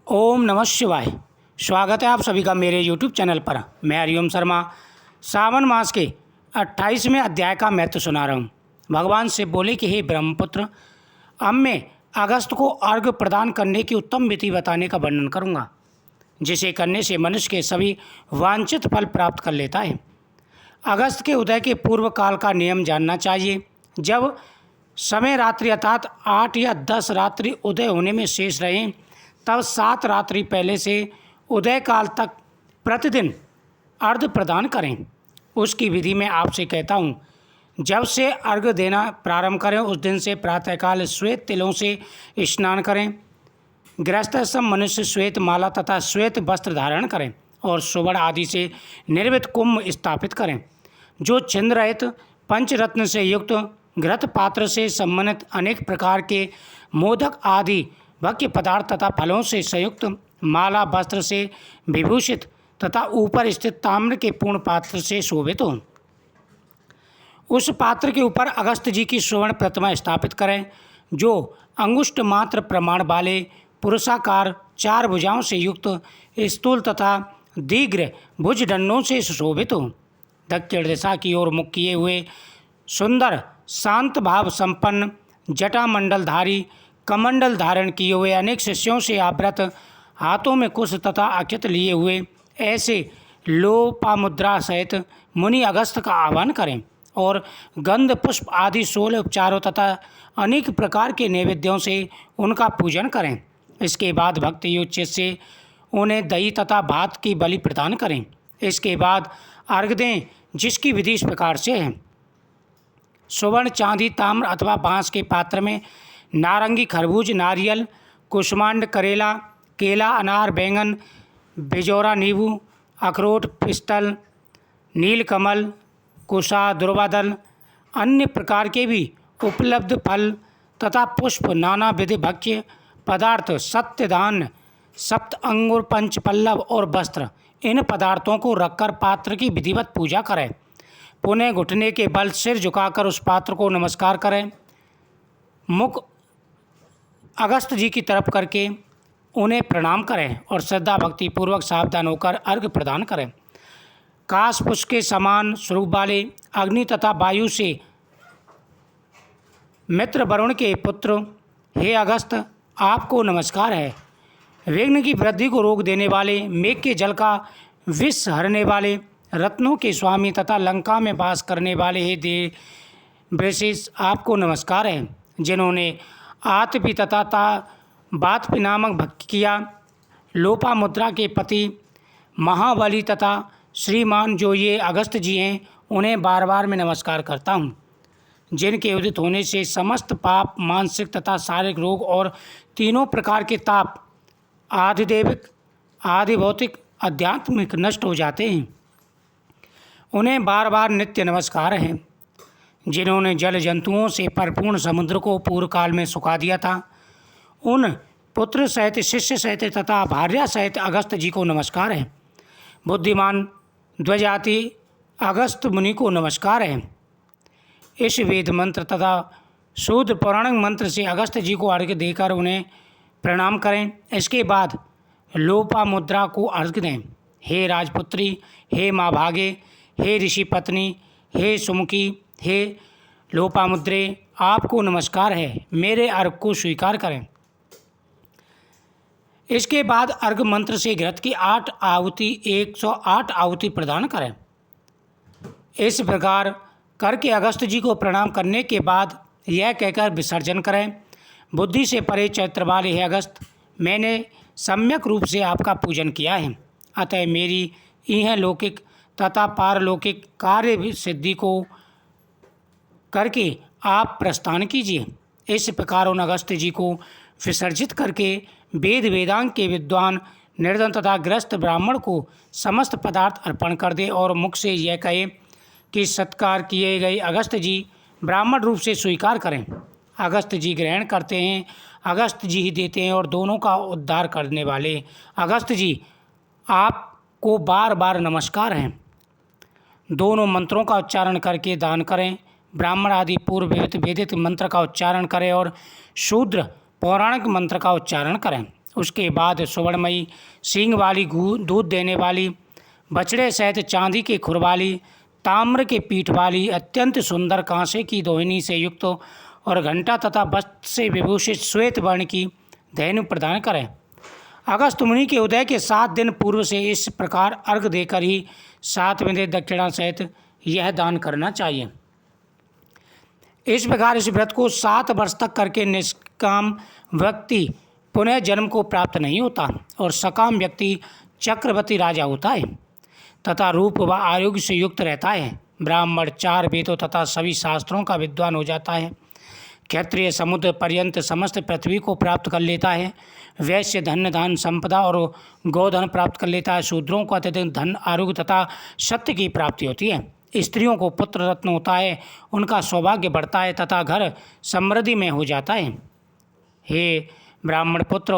ओम नमः शिवाय। स्वागत है आप सभी का मेरे यूट्यूब चैनल पर। मैं हरिओम शर्मा सावन मास के 28वें अध्याय का महत्व सुना रहा हूँ। भगवान से बोले कि हे ब्रह्मपुत्र, अब मैं अगस्त को अर्घ्य प्रदान करने की उत्तम विधि बताने का वर्णन करूँगा, जिसे करने से मनुष्य के सभी वांछित फल प्राप्त कर लेता है। अगस्त के उदय के पूर्व काल का नियम जानना चाहिए। जब समय रात्रि अर्थात 8 या 10 रात्रि उदय होने में शेष रहें, तब 7 रात्रि पहले से उदय काल तक प्रतिदिन अर्घ्य प्रदान करें। उसकी विधि मैं आपसे कहता हूँ। जब से अर्घ्य देना प्रारंभ करें, उस दिन से प्रातःकाल श्वेत तिलों से स्नान करें। गृहस्थ सब मनुष्य श्वेत माला तथा श्वेत वस्त्र धारण करें और सुवर्ण आदि से निर्मित कुंभ स्थापित करें, जो छिद्र रहित पंचरत्न से युक्त घृत पात्र से संबंधित अनेक प्रकार के मोदक आदि भक्ष्य पदार्थ तथा फलों से संयुक्त माला वस्त्र से विभूषित तथा ऊपर स्थित ताम्र के पूर्ण पात्र से शोभित हो। उस पात्र के ऊपर अगस्त जी की स्वर्ण प्रतिमा स्थापित करें, जो अंगुष्ठ मात्र प्रमाण वाले पुरुषाकार 4 भुजाओं से युक्त स्थूल तथा दीर्घ भुजदंडों से सुशोभित हो। दक्षिण दिशा की ओर मुख किए हुए सुंदर शांत भाव संपन्न जटामंडलधारी कमंडल धारण किए हुए अनेक शिष्यों से आवृत, हाथों में कुश तथा अक्षत लिए हुए ऐसे लोपामुद्रा सहित मुनि अगस्त का आह्वान करें और गंध पुष्प आदि 16 उपचारों तथा अनेक प्रकार के नैवेद्यों से उनका पूजन करें। इसके बाद भक्ति युक्त से उन्हें दही तथा भात की बलि प्रदान करें। इसके बाद अर्घ्य दें, जिसकी विधि इस प्रकार से है। सुवर्ण, चांदी, ताम्र अथवा बांस के पात्र में नारंगी, खरबूज, नारियल, कुष्मांड, करेला, केला, अनार, बैंगन, बिजौरा, नींबू, अखरोट, पिस्टल, नीलकमल, कुशा, दुर्वादल, अन्य प्रकार के भी उपलब्ध फल तथा पुष्प, नाना विधि भक्ष्य पदार्थ, सत्यधान, सप्त अंगुर, पंचपल्लव और वस्त्र, इन पदार्थों को रखकर पात्र की विधिवत पूजा करें। पुनः घुटने के बल सिर झुकाकर उस पात्र को नमस्कार करें। मुख अगस्त जी की तरफ करके उन्हें प्रणाम करें और श्रद्धा भक्ति पूर्वक सावधान होकर अर्घ्य प्रदान करें। काश पुष्प के समान स्वरूप वाले अग्नि तथा वायु से मित्र वरुण के पुत्र हे अगस्त, आपको नमस्कार है। विघ्न की वृद्धि को रोक देने वाले, मेघ के जल का विष हरने वाले, रत्नों के स्वामी तथा लंका में वास करने वाले हे देव वृषिष, आपको नमस्कार है। जिन्होंने आतपी तथा बातपी नामक भक्ति किया, लोपामुद्रा के पति महाबली तथा श्रीमान जो ये अगस्त जी हैं, उन्हें बार बार मैं नमस्कार करता हूँ। जिनके उदित होने से समस्त पाप, मानसिक तथा शारीरिक रोग और तीनों प्रकार के ताप आधिदैविक, आधि भौतिक, आध्यात्मिक नष्ट हो जाते हैं। उन्हें बार बार नित्य नमस्कार है। जिन्होंने जल जंतुओं से परिपूर्ण समुद्र को पूर्व काल में सुखा दिया था, उन पुत्र सहित, शिष्य सहित तथा भार्या सहित अगस्त जी को नमस्कार है। बुद्धिमान द्विजाति अगस्त मुनि को नमस्कार है। इस वेद मंत्र तथा शूद्र पौराणिक मंत्र से अगस्त जी को अर्घ्य देकर उन्हें प्रणाम करें। इसके बाद लोपामुद्रा को अर्घ्य दें। हे राजपुत्री, हे माँ भागे, हे ऋषि पत्नी, हे सुमुखी, हे लोपामुद्रे, आपको नमस्कार है। मेरे अर्घ्य को स्वीकार करें। इसके बाद अर्घ्य मंत्र से घृत की 8 आहुति 108 आहुति प्रदान करें। इस प्रकार करके अगस्त जी को प्रणाम करने के बाद यह कहकर विसर्जन करें। बुद्धि से परे चैत्र वाले हे अगस्त, मैंने सम्यक रूप से आपका पूजन किया है, अतः मेरी यह लौकिक तथा पारलौकिक कार्य सिद्धि को करके आप प्रस्थान कीजिए। इस प्रकार उन अगस्त जी को विसर्जित करके वेद वेदांग के विद्वान, निर्धन तथा ग्रस्त ब्राह्मण को समस्त पदार्थ अर्पण कर दे और मुख से यह कहे कि सत्कार किए गए अगस्त जी ब्राह्मण रूप से स्वीकार करें। अगस्त जी ग्रहण करते हैं, अगस्त जी ही देते हैं और दोनों का उद्धार करने वाले अगस्त जी, आपको बार बार नमस्कार हैं। दोनों मंत्रों का उच्चारण करके दान करें। ब्राह्मण आदि पूर्व वेदित मंत्र का उच्चारण करें और शूद्र पौराणिक मंत्र का उच्चारण करें उसके बाद सुवर्णमयी सींग वाली दूध देने वाली, बछड़े सहित चांदी के खुर वाली, ताम्र के पीठ वाली, अत्यंत सुंदर कांसे की दोहिनी से युक्त और घंटा तथा वस्त्र से विभूषित श्वेत वर्ण की धेनु प्रदान करें। अगस्त मुनि के उदय के 7 दिन पूर्व से इस प्रकार अर्घ देकर ही 7वें दिन दक्षिणा सहित यह दान करना चाहिए। इस प्रकार इस व्रत को 7 वर्ष तक करके निष्काम व्यक्ति पुनः जन्म को प्राप्त नहीं होता और सकाम व्यक्ति चक्रवर्ती राजा होता है तथा रूप व आरोग्य से युक्त रहता है। ब्राह्मण 4 वेदों तथा सभी शास्त्रों का विद्वान हो जाता है। क्षत्रिय समुद्र पर्यंत समस्त पृथ्वी को प्राप्त कर लेता है। वैश्य धन धान संपदा और गोधन प्राप्त कर लेता है। शूद्रों को अत्यधिक धन आरोग्य तथा सत्य की प्राप्ति होती है। स्त्रियों को पुत्र रत्न होता है, उनका सौभाग्य बढ़ता है तथा घर समृद्धि में हो जाता है। हे ब्राह्मण पुत्र,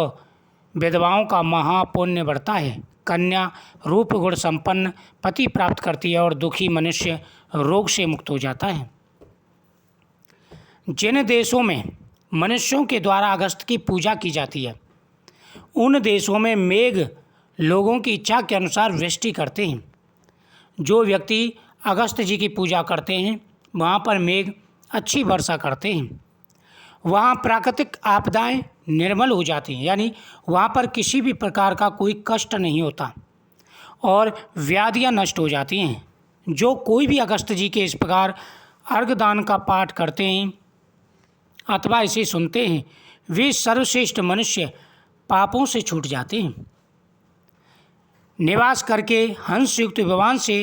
विधवाओं का महापुण्य बढ़ता है। कन्या रूप गुण संपन्न पति प्राप्त करती है और दुखी मनुष्य रोग से मुक्त हो जाता है। जिन देशों में मनुष्यों के द्वारा अगस्त की पूजा की जाती है, उन देशों में मेघ लोगों की इच्छा के अनुसार वृष्टि करते हैं। जो व्यक्ति अगस्त जी की पूजा करते हैं, वहाँ पर मेघ अच्छी वर्षा करते हैं। वहाँ प्राकृतिक आपदाएं निर्मल हो जाती हैं, यानी वहाँ पर किसी भी प्रकार का कोई कष्ट नहीं होता और व्याधियाँ नष्ट हो जाती हैं। जो कोई भी अगस्त जी के इस प्रकार अर्घदान का पाठ करते हैं अथवा इसे सुनते हैं, वे सर्वश्रेष्ठ मनुष्य पापों से छूट जाते हैं। निवास करके हंसयुक्त विमान से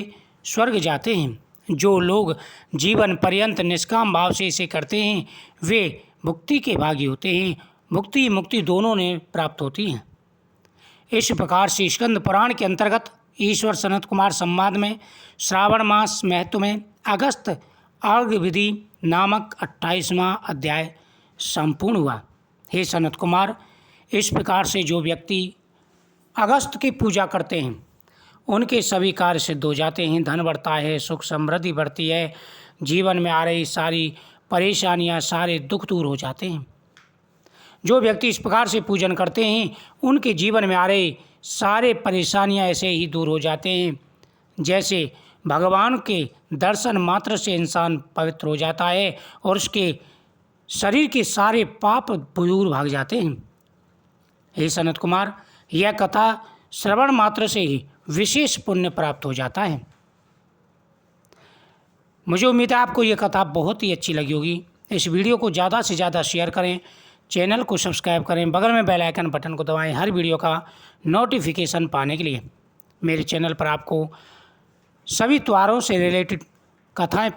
स्वर्ग जाते हैं। जो लोग जीवन पर्यंत निष्काम भाव से इसे करते हैं, वे मुक्ति के भागी होते हैं। मुक्ति मुक्ति दोनों ने प्राप्त होती हैं। इस प्रकार से स्कंद पुराण के अंतर्गत ईश्वर सनत कुमार संवाद में श्रावण मास महत्व में अगस्त अर्घ्य विधि नामक 28वां अध्याय संपूर्ण हुआ। हे सनत कुमार, इस प्रकार से जो व्यक्ति अगस्त की पूजा करते हैं उनके सभी कार्य सिद्ध हो जाते हैं। धन बढ़ता है, सुख समृद्धि बढ़ती है, जीवन में आ रही सारी परेशानियां, सारे दुख दूर हो जाते हैं। जो व्यक्ति इस प्रकार से पूजन करते हैं उनके जीवन में आ रही सारे परेशानियां ऐसे ही दूर हो जाते हैं जैसे भगवान के दर्शन मात्र से इंसान पवित्र हो जाता है और उसके शरीर के सारे पाप दूर भाग जाते हैं। हे सनत कुमार, यह कथा श्रवण मात्र से ही विशेष पुण्य प्राप्त हो जाता है। मुझे उम्मीद है आपको ये कथा बहुत ही अच्छी लगी होगी। इस वीडियो को ज़्यादा से ज़्यादा शेयर करें, चैनल को सब्सक्राइब करें, बगल में बेल आइकन बटन को दबाएं हर वीडियो का नोटिफिकेशन पाने के लिए। मेरे चैनल पर आपको सभी त्योहारों से रिलेटेड कथाएं